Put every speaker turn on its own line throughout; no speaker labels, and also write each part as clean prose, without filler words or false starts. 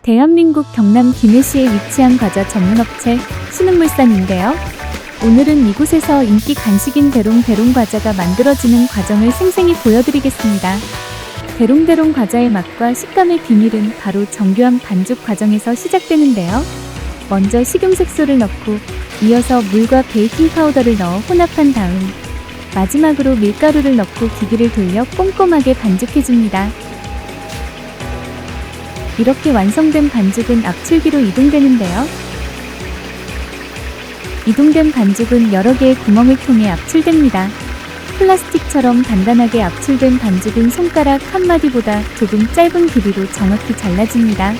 대한민국 경남 김해시에 위치한 과자 전문업체 신흥물산인데요. 오늘은 이곳에서 인기 간식인 대롱대롱 과자가 만들어지는 과정을 생생히 보여드리겠습니다. 대롱대롱 과자의 맛과 식감의 비밀은 바로 정교한 반죽 과정에서 시작되는데요. 먼저 식용색소를 넣고 이어서 물과 베이킹 파우더를 넣어 혼합한 다음 마지막으로 밀가루를 넣고 기기를 돌려 꼼꼼하게 반죽해줍니다. 이렇게 완성된 반죽은 압출기로 이동되는데요. 이동된 반죽은 여러 개의 구멍을 통해 압출됩니다. 플라스틱처럼 단단하게 압출된 반죽은 손가락 한 마디보다 조금 짧은 길이로 정확히 잘라집니다.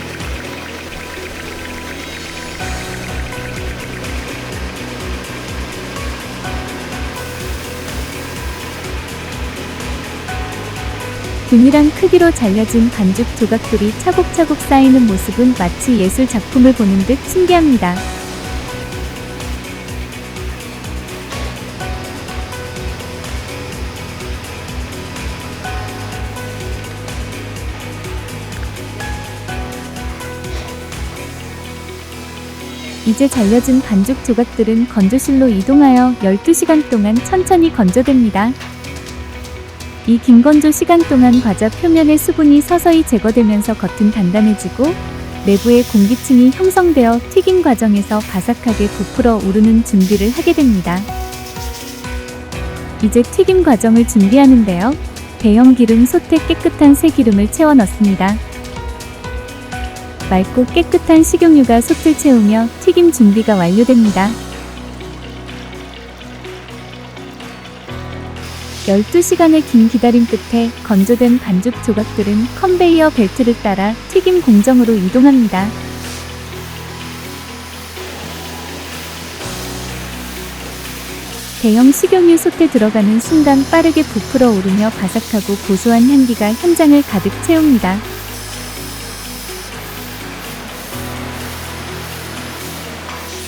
균일한 크기로 잘려진 반죽 조각들이 차곡차곡 쌓이는 모습은 마치 예술 작품을 보는 듯 신기합니다. 이제 잘려진 반죽 조각들은 건조실로 이동하여 12시간 동안 천천히 건조됩니다. 이 긴 건조 시간 동안 과자 표면의 수분이 서서히 제거되면서 겉은 단단해지고 내부의 공기층이 형성되어 튀김 과정에서 바삭하게 부풀어 오르는 준비를 하게 됩니다. 이제 튀김 과정을 준비하는데요. 대형 기름 솥에 깨끗한 새 기름을 채워 넣습니다. 맑고 깨끗한 식용유가 솥을 채우며 튀김 준비가 완료됩니다. 12시간의 긴 기다림 끝에 건조된 반죽 조각들은 컨베이어 벨트를 따라 튀김 공정으로 이동합니다. 대형 식용유 솥에 들어가는 순간 빠르게 부풀어 오르며 바삭하고 고소한 향기가 현장을 가득 채웁니다.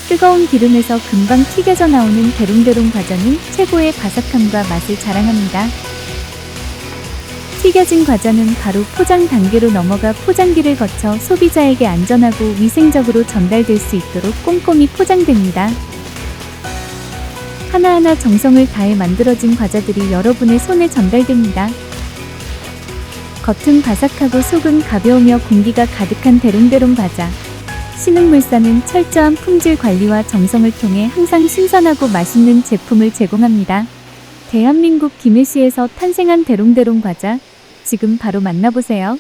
뜨거운 기름에서 금방 튀겨져 나오는 대롱대롱 과자는 최고의 바삭함과 맛을 자랑합니다. 튀겨진 과자는 바로 포장 단계로 넘어가 포장기를 거쳐 소비자에게 안전하고 위생적으로 전달될 수 있도록 꼼꼼히 포장됩니다. 하나하나 정성을 다해 만들어진 과자들이 여러분의 손에 전달됩니다. 겉은 바삭하고 속은 가벼우며 공기가 가득한 대롱대롱 과자. 신흥물산은 철저한 품질 관리와 정성을 통해 항상 신선하고 맛있는 제품을 제공합니다. 대한민국 김해시에서 탄생한 대롱대롱 과자, 지금 바로 만나보세요.